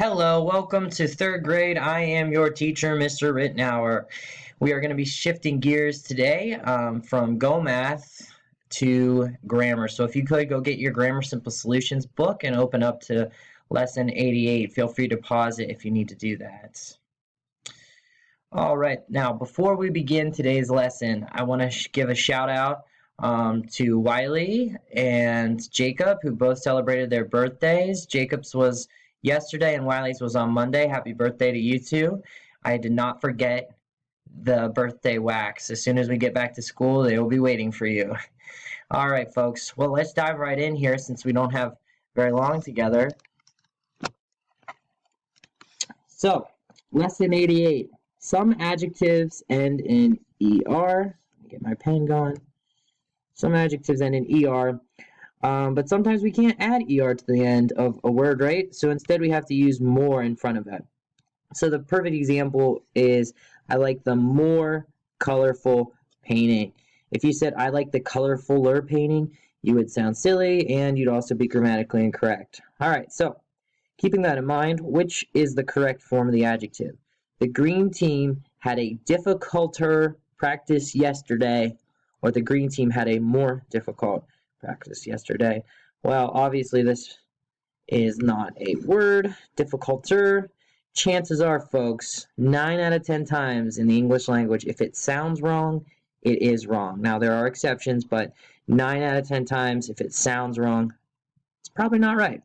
Hello, welcome to third grade. I am your teacher, Mr. Ritenour. We are going to be shifting gears today from Go Math to grammar. So if you could go get your Grammar Simple Solutions book and open up to lesson 88. Feel free to pause it if you need to do that. All right, now before we begin today's lesson, I want to give a shout out to Wiley and Jacob, who both celebrated their birthdays. Jacob's was yesterday and Wiley's was on Monday. Happy birthday to you two. I did not forget the birthday wax. As soon as we get back to school, they will be waiting for you. All right, folks. Well, let's dive right in here since we don't have very long together. So, lesson 88. Some adjectives end in ER. Let me get my pen going. Some adjectives end in ER. But sometimes we can't add ER to the end of a word, right? So instead we have to use more in front of it. So the perfect example is, I like the more colorful painting. If you said, I like the colorfuler painting, you would sound silly and you'd also be grammatically incorrect. All right, so keeping that in mind, which is the correct form of the adjective? The green team had a difficulter practice yesterday, or the green team had a more difficult practice yesterday. Well, obviously this is not a word, difficulter. Chances are, folks, 9 out of 10 times in the English language, if it sounds wrong, it is wrong. Now, there are exceptions, but 9 out of 10 times, if it sounds wrong, it's probably not right.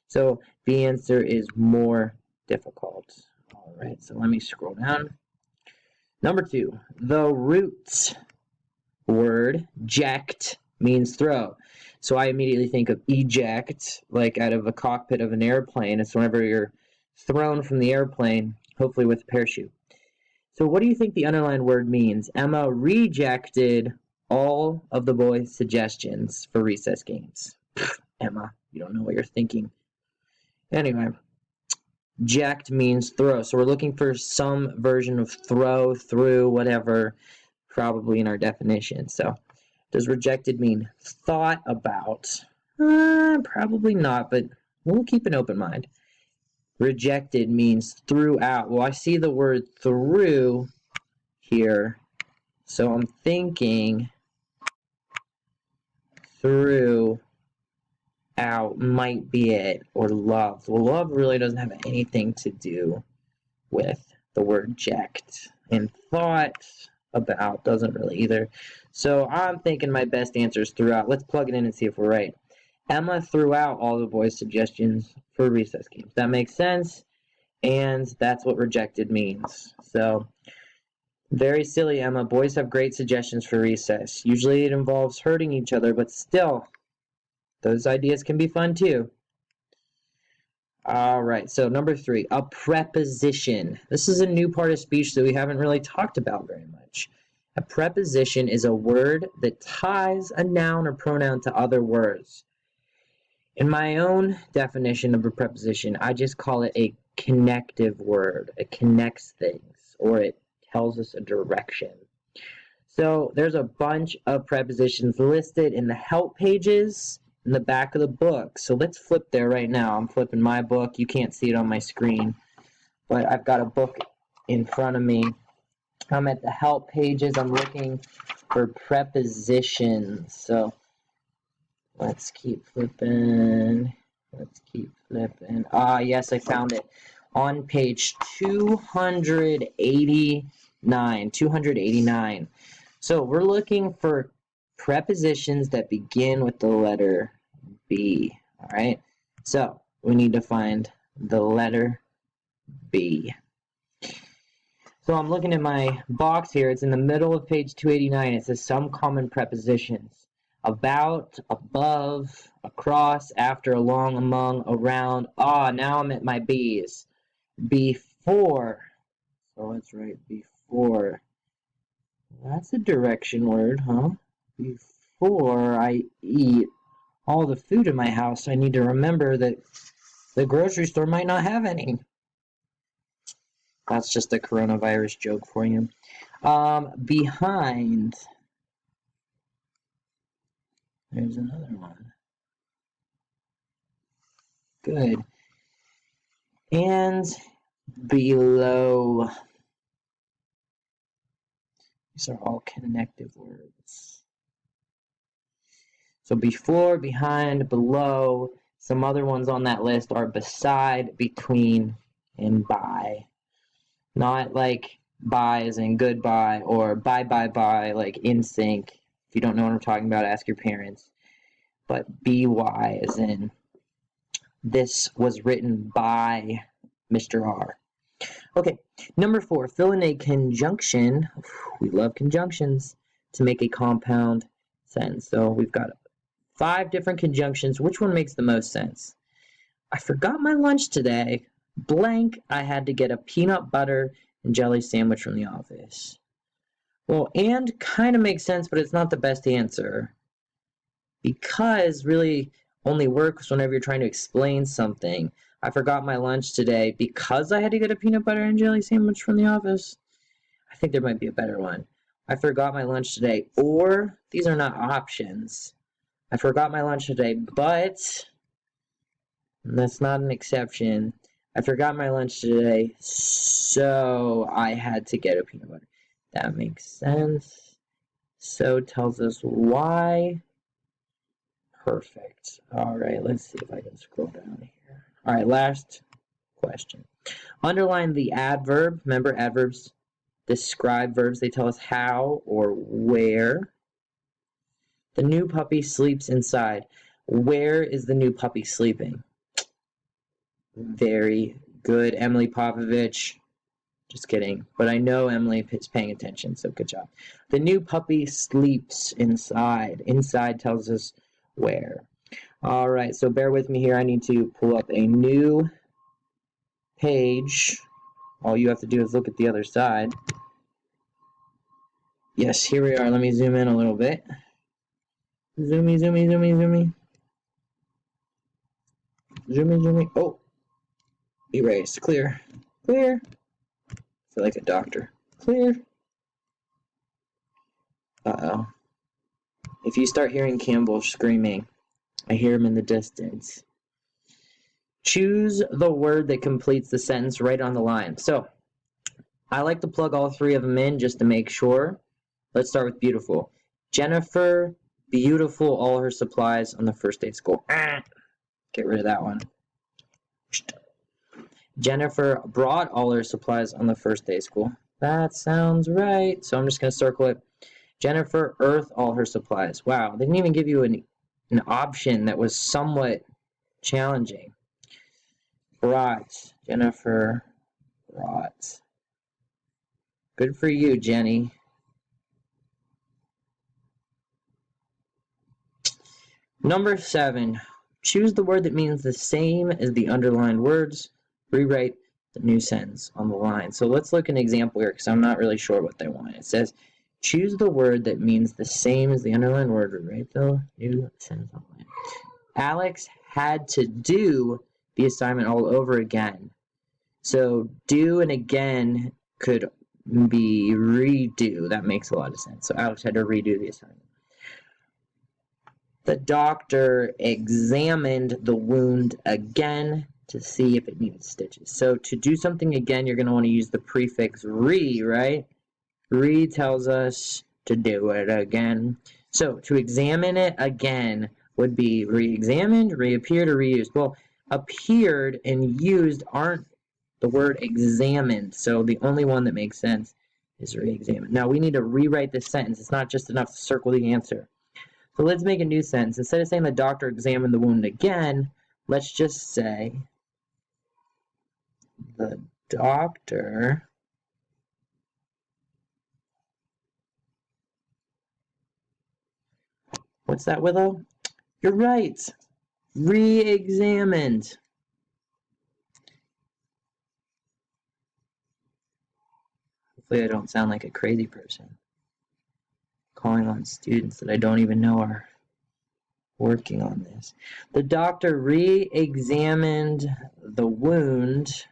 So the answer is more difficult. All right, so let me scroll down. Number 2, the root word ject means throw. So I immediately think of eject, like out of a cockpit of an airplane. It's whenever you're thrown from the airplane, hopefully with a parachute. So what do you think the underlined word means? Emma rejected all of the boys' suggestions for recess games. Emma, you don't know what you're thinking. Anyway, ject means throw. So we're looking for some version of throw, through, whatever, probably in our definition. So does rejected mean thought about? Probably not, but we'll keep an open mind. Rejected means threw out. Well, I see the word through here, so I'm thinking through out might be it, or love. Well, love really doesn't have anything to do with the word reject, and thought about doesn't really either. So I'm thinking my best answer is throughout. Let's plug it in and see if we're right. Emma threw out all the boys' suggestions for recess games. That makes sense, and that's what rejected means. So very silly, Emma. Boys have great suggestions for recess. Usually it involves hurting each other, but still, those ideas can be fun too. All right, so number 3, a preposition. This is a new part of speech that we haven't really talked about very much. A preposition is a word that ties a noun or pronoun to other words. In my own definition of a preposition, I just call it a connective word. It connects things, or it tells us a direction. So there's a bunch of prepositions listed in the help pages in the back of the book. So let's flip there right now. I'm flipping my book. You can't see it on my screen, but I've got a book in front of me. I'm at the help pages. I'm looking for prepositions. So let's keep flipping. Yes, I found it. On page 289. So we're looking for prepositions that begin with the letter B. All right. So we need to find the letter B. So I'm looking at my box here. It's in the middle of page 289. It says some common prepositions. About, above, across, after, along, among, around. Now I'm at my B's. Before. So let's write before. That's a direction word, huh? Before I eat all the food in my house, I need to remember that the grocery store might not have any. That's just a coronavirus joke for you. Behind. There's another one. Good. and below. These are all connective words. So before, behind, below. Some other ones on that list are beside, between, and by. Not like bye as in goodbye, or bye bye bye like in sync. If you don't know what I'm talking about, ask your parents. But by as in this was written by Mr. R. Okay, number 4, fill in a conjunction. We love conjunctions to make a compound sentence. So we've got 5 different conjunctions. Which one makes the most sense? I forgot my lunch today. Blank, I had to get a peanut butter and jelly sandwich from the office. Well, and kind of makes sense, but it's not the best answer. Because really only works whenever you're trying to explain something. I forgot my lunch today because I had to get a peanut butter and jelly sandwich from the office. I think there might be a better one. I forgot my lunch today, or these are not options. I forgot my lunch today, but that's not an exception. I forgot my lunch today, so I had to get a peanut butter. That makes sense. So tells us why. Perfect. All right, let's see if I can scroll down here. All right, last question. Underline the adverb. Remember, adverbs describe verbs. They tell us how or where. The new puppy sleeps inside. Where is the new puppy sleeping? Very good, Emily Popovich. Just kidding. But I know Emily is paying attention, so good job. The new puppy sleeps inside. Inside tells us where. All right, so bear with me here. I need to pull up a new page. All you have to do is look at the other side. Yes, here we are. Let me zoom in a little bit. Zoomy, zoomy, zoomy, zoomy. Zoomy, zoomy. Oh, erase. Clear. Clear. I feel like a doctor. Clear. Uh-oh. If you start hearing Campbell screaming, I hear him in the distance. Choose the word that completes the sentence right on the line. So, I like to plug all 3 of them in just to make sure. Let's start with beautiful. Jennifer, beautiful, all her supplies on the first day of school. Get rid of that one. Jennifer brought all her supplies on the first day of school. That sounds right. So I'm just going to circle it. Jennifer earthed all her supplies. Wow, they didn't even give you an option that was somewhat challenging. Brought. Jennifer brought. Good for you, Jenny. Number 7. Choose the word that means the same as the underlined words. Rewrite the new sentence on the line. So let's look at an example here because I'm not really sure what they want. It says, choose the word that means the same as the underlined word. Rewrite the new sentence on the line. Alex had to do the assignment all over again. So do and again could be redo. That makes a lot of sense. So Alex had to redo the assignment. The doctor examined the wound again to see if it needed stitches. So to do something again, you're going to want to use the prefix re, right? Re tells us to do it again. So to examine it again would be re-examined, reappeared, or reused. Well, appeared and used aren't the word examined, so the only one that makes sense is re-examined. Now we need to rewrite this sentence. It's not just enough to circle the answer. So let's make a new sentence. Instead of saying the doctor examined the wound again, let's just say the doctor what's that, Willow? You're right. Re-examined. Hopefully I don't sound like a crazy person calling on students that I don't even know are working on this. The doctor re-examined the wound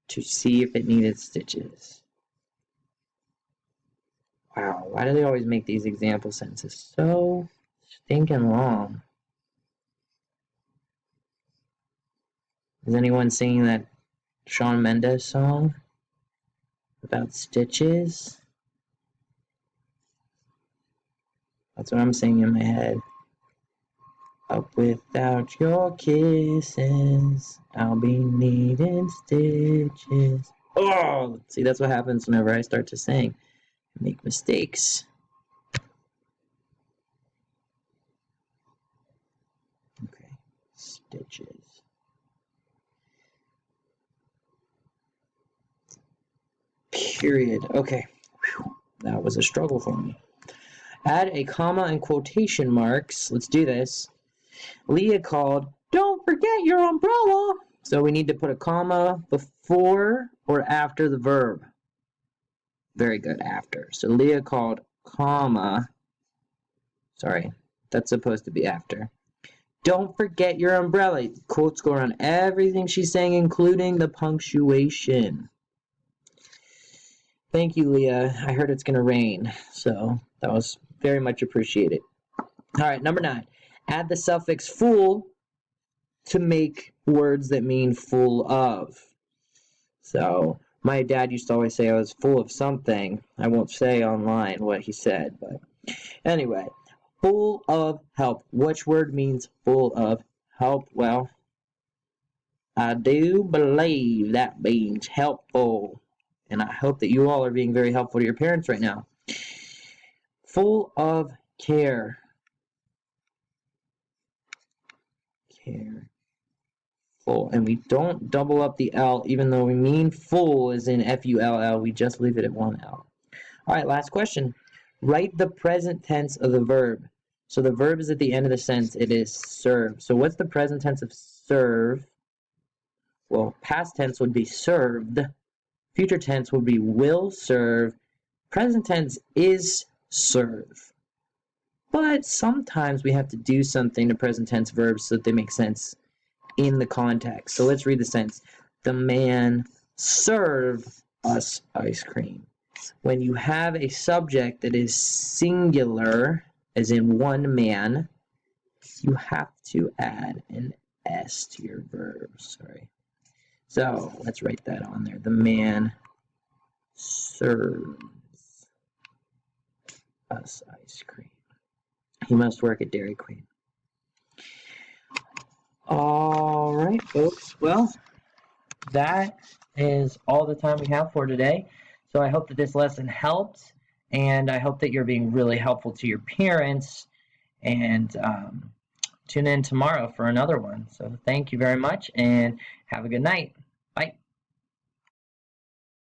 to see if it needed stitches. Wow, why do they always make these example sentences so stinking long? Is anyone singing that Shawn Mendes song about stitches? That's what I'm singing in my head. Up without your kisses, I'll be needing stitches. Oh, see, that's what happens whenever I start to sing. I make mistakes. Okay, stitches. Period. Okay, whew. That was a struggle for me. Add a comma and quotation marks. Let's do this. Leah called, "Don't forget your umbrella." So we need to put a comma before or after the verb. Very good, after. So Leah called, comma. Sorry, that's supposed to be after. Don't forget your umbrella. Quotes go around everything she's saying, including the punctuation. Thank you, Leah. I heard it's going to rain, so that was very much appreciated. All right, number 9. Add the suffix full to make words that mean full of. So my dad used to always say I was full of something. I won't say online what he said, but anyway, full of help. Which word means full of help? Well, I do believe that means helpful. And I hope that you all are being very helpful to your parents right now. Full of care. Care. Full. And we don't double up the L, even though we mean full is in F-U-L-L. We just leave it at one L. All right, last question. Write the present tense of the verb. So the verb is at the end of the sentence. It is serve. So what's the present tense of serve? Well, past tense would be served. Future tense would be will serve. Present tense is serve. But sometimes we have to do something to present tense verbs so that they make sense in the context. So let's read the sentence. The man served us ice cream. When you have a subject that is singular, as in one man, you have to add an S to your verb. Sorry. So let's write that on there. The man serves us ice cream. He must work at Dairy Queen. All right, folks. Well, that is all the time we have for today. So I hope that this lesson helped, and I hope that you're being really helpful to your parents. And tune in tomorrow for another one. So thank you very much, and have a good night.